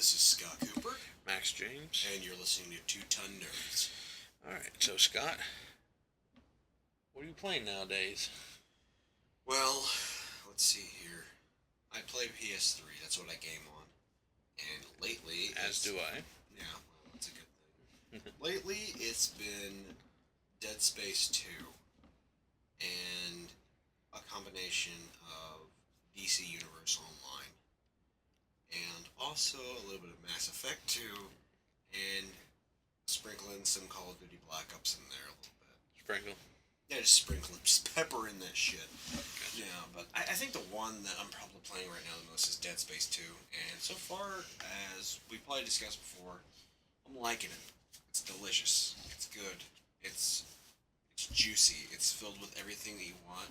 This is Scott Cooper, Max James. and you're listening to Two Ton Nerds. Alright, so Scott, what are you playing nowadays? Well, let's see here. I play PS3. That's what I game on. And lately, As do I. yeah, well, that's a good thing. Lately, it's been Dead Space 2 and a combination of DC Universe Online and also a little bit of Mass Effect 2 and sprinkling some Call of Duty Black Ops in there a little bit. Sprinkle. Yeah, just sprinkle, just pepper in that shit. Yeah, but I think the one that I'm probably playing right now the most is Dead Space 2, and so far, as we probably discussed before, I'm liking it. It's delicious. It's good. It's juicy. It's filled with everything that you want: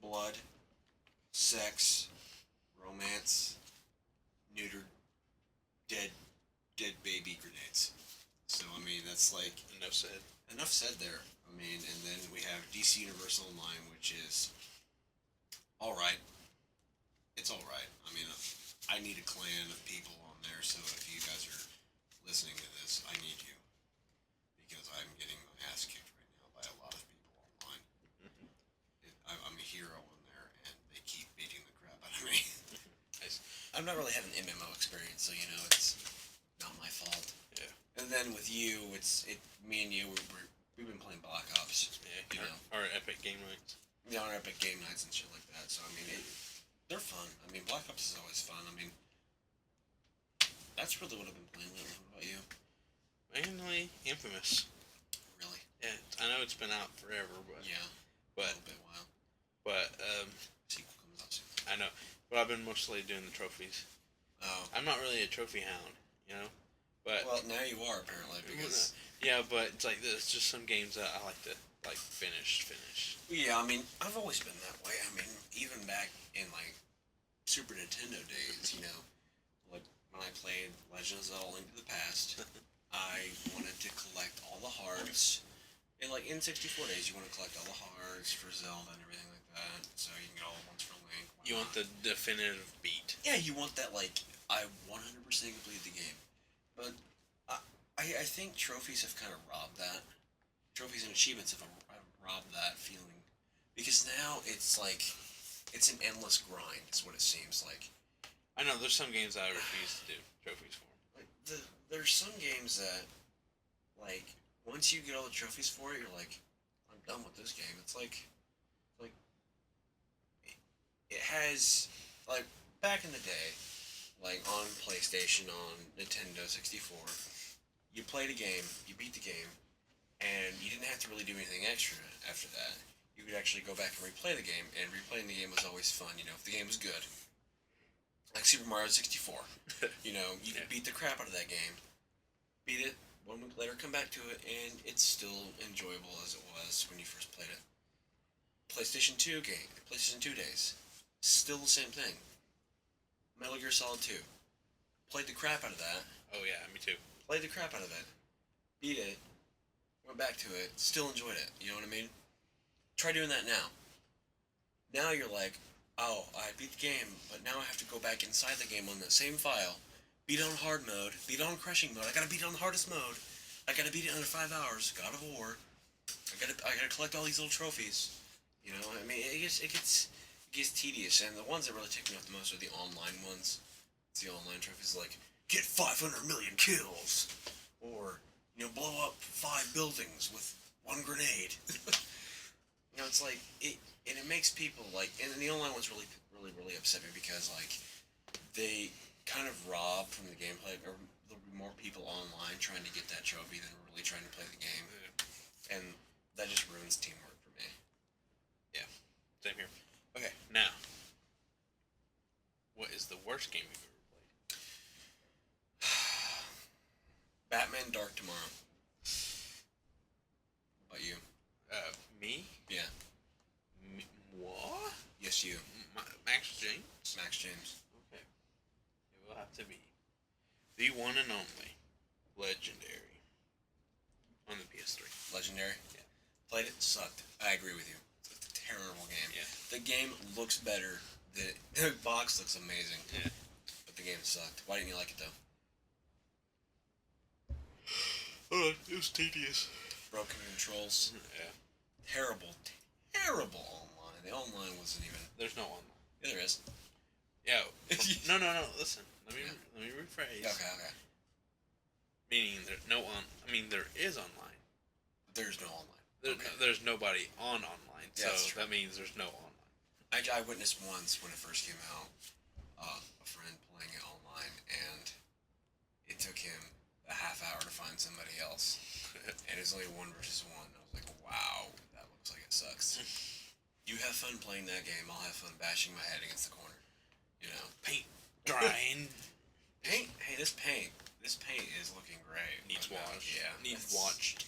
blood, sex, romance, neutered, dead, dead baby grenades. So I mean, that's like Enough said. enough said there. I mean, and then we have DC Universe Online, which is all right. It's all right. I mean, I need a clan of people on there, so if you guys are listening to this, I need you because I'm getting my ass kicked right now by a lot of people online. I'm a hero on there, and they keep beating the crap out of me. Nice. I'm not really having MMO experience, so it's not my fault. Yeah. And then with you, me and you we've been playing Black Ops. Yeah. You know, Our epic game nights. yeah, on our epic game nights and shit like that. So I mean, they're fun. I mean, Black Ops is always fun. I mean, that's really what I've been playing lately. What about you? Mainly Infamous. Really? Yeah, I know it's been out forever, but Yeah. but A little bit while. but Sequel comes out soon. I know. But I've been mostly doing the trophies. Oh. I'm not really a trophy hound, you know. But Well, now you are apparently because. yeah, but it's like there's just some games that I like to finish. Yeah, I mean, I've always been that way. I mean, even back in like Super Nintendo days, like when I played Legend of Zelda: Link to the Past, I wanted to collect all the hearts. And like in 64 days, you want to collect all the hearts for Zelda and everything like that, so you can get all the ones for Link. You want the definitive beat. Yeah, you want that like I 100% complete the game, but I think trophies have kind of robbed that. Trophies and achievements have robbed that feeling because now it's like it's an endless grind. Is what it seems like. I know there's some games that I refuse to do trophies for. Like there's some games that like once you get all the trophies for it, you're like, I'm done with this game. It's like it has like back in the day, like on PlayStation, on Nintendo 64, you played a game, you beat the game, and you didn't have to really do anything extra after that. You could actually go back and replay the game, and replaying the game was always fun. If the game was good, like Super Mario 64, you could beat the crap out of that game, beat it 1 week later, come back to it, and it's still enjoyable as it was when you first played it. PlayStation 2 game, PlayStation 2 days, still the same thing. Metal Gear Solid 2, played the crap out of that. Oh yeah, me too. Played the crap out of it, beat it, went back to it, still enjoyed it. You know what I mean? Try doing that now. Now you're like, oh, I beat the game, but now I have to go back inside the game on that same file, beat it on hard mode, beat it on crushing mode. I gotta beat it on the hardest mode. I gotta beat it under 5 hours. God of War. I gotta collect all these little trophies. I mean, it gets tedious, and the ones that really tick me off the most are the online ones. It's the online trophies like get 500 million kills, or blow up 5 buildings with 1 grenade. It's like it makes people like, and the online ones really upset me because like they kind of rob from the gameplay, or there'll be more people online trying to get that trophy than really trying to play the game, and that just ruins teamwork for me. Yeah, same here. Okay, now, what is the worst game you've ever played? Batman Dark Tomorrow. What about you? Me? Yeah. What? Yes, you. Max James? Max James. Okay. It will have to be the one and only Legendary on the PS3. Legendary? Yeah. Played it, sucked. I agree with you. It's a terrible game. Yeah. The game looks better. The box looks amazing. Yeah. But the game sucked. Why didn't you like it though? It was tedious. Broken controls. Yeah. Terrible, terrible online. The online wasn't even. There's no online. Yeah, there is. Yeah. No. Listen. Let me rephrase. Okay. Meaning there's no on. I mean there is online. There's no online. There's nobody on online. Yeah, So that means there's no online. I witnessed once when it first came out, a friend playing it online, and it took him a half hour to find somebody else, and it was only 1 versus 1. I was like, wow, that looks like it sucks. You have fun playing that game. I'll have fun bashing my head against the corner. You know, Paint drying. paint. Hey, this paint is looking great. Needs washed. Yeah, Needs watched.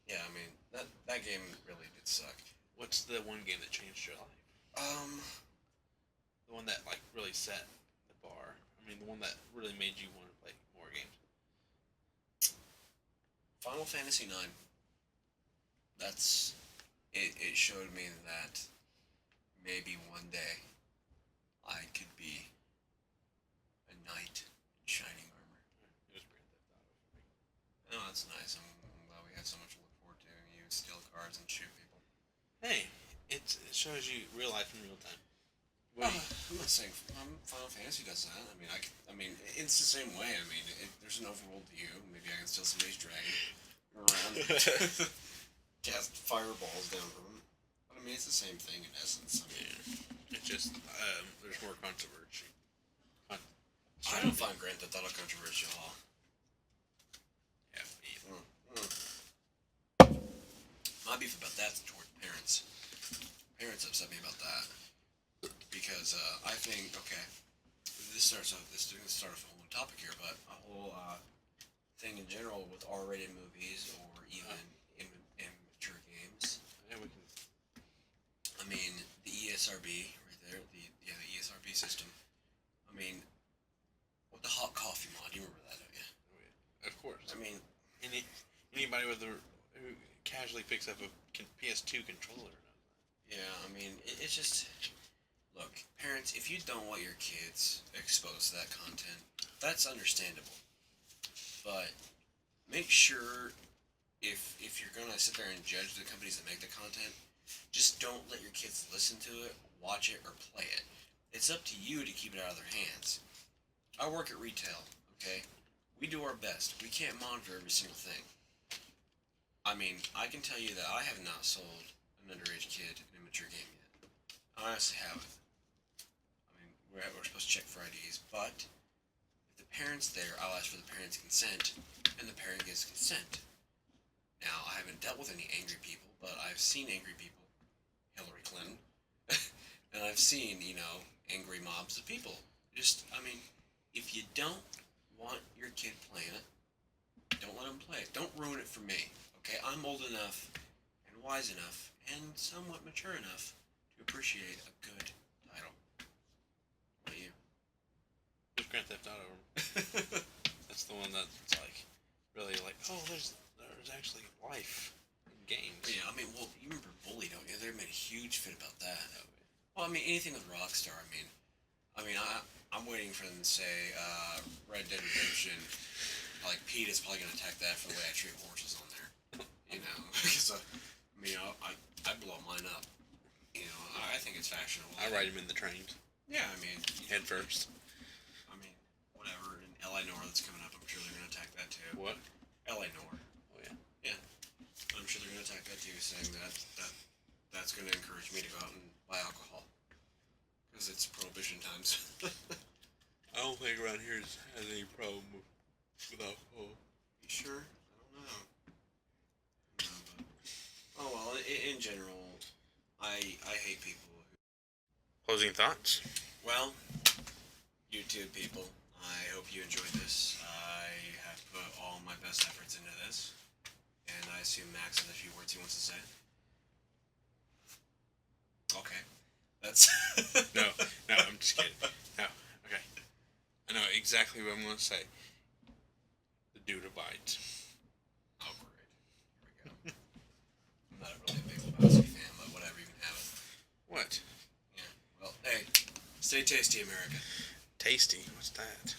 Yeah, I mean that game really did suck. What's the one game that changed your life? The one that like really set the bar. I mean, the one that really made you want to play more games. Final Fantasy IX. That's it. It showed me that maybe one day I could be a knight in shining armor. It was Grand Theft Auto for me. Oh, that's nice. I'm glad we had so much to look forward to. You steal cards and shoot people. Hey, it shows you real life in real time. I'm not saying Final Fantasy does that. I mean, it's the same way. I mean, there's an overworld to you. Maybe I can steal somebody's dragon around, cast fireballs down from them. But I mean, it's the same thing in essence. I mean, It's just there's more controversy. I don't find Grand Theft Auto controversial at all. Yeah, me. My beef about that's towards parents. Parents upset me about that because I think this starts off. This doesn't start off a whole topic here, but a whole thing in general with R-rated movies or even immature games. Yeah, we can. I mean, the ESRB right there, the ESRB system. I mean, with the hot coffee mod, you remember that, don't you? Of course. I mean, Anybody who casually picks up a PS2 controller knows that. yeah, I mean, it's just look, parents, if you don't want your kids exposed to that content, that's understandable. But make sure if you're gonna sit there and judge the companies that make the content, just don't let your kids listen to it, watch it, or play it. It's up to you to keep it out of their hands. I work at retail, okay? We do our best. We can't monitor every single thing. I mean, I can tell you that I have not sold an underage kid an immature game yet. I honestly haven't. I mean, we're supposed to check for IDs, but if the parent's there, I'll ask for the parent's consent, and the parent gives consent. Now, I haven't dealt with any angry people, but I've seen angry people. Hillary Clinton. And I've seen, angry mobs of people. I mean, if you don't want your kid playing it, don't let them play it. Don't ruin it for me. Okay, I'm old enough and wise enough and somewhat mature enough to appreciate a good title. What about you? With Grand Theft Auto, that's the one that's like really like, oh, there's actually life in games. Yeah, I mean, well, you remember Bully, don't you? They made a huge fit about that. Well, I mean, anything with Rockstar. I'm waiting for them to say Red Dead Redemption. Like Pete is probably gonna attack that for the way I treat horses on there. Because I blow mine up. I think it's fashionable. I ride him in the trains. Yeah, I mean, Head first. I mean, whatever. And L.A. Noire that's coming up, I'm sure they're gonna attack that too. What? L.A. Noire. Oh yeah. Yeah. I'm sure they're gonna attack that too, saying that's gonna encourage me to go out and buy alcohol. Because it's prohibition times. I don't think around here has any problem with alcohol. You sure? I don't know. No, but oh well. In general, I hate people who. Closing thoughts? Well, YouTube people, I hope you enjoyed this. I have put all my best efforts into this, and I assume Max has a few words he wants to say. Okay, that's No, I'm just kidding. No, okay. I know exactly what I'm going to say. The dude abides. Oh, great. Here we go. I'm not really a big Lebowski fan, but whatever, you can have it. What? Yeah. Well, hey, stay tasty, America. Tasty? What's that?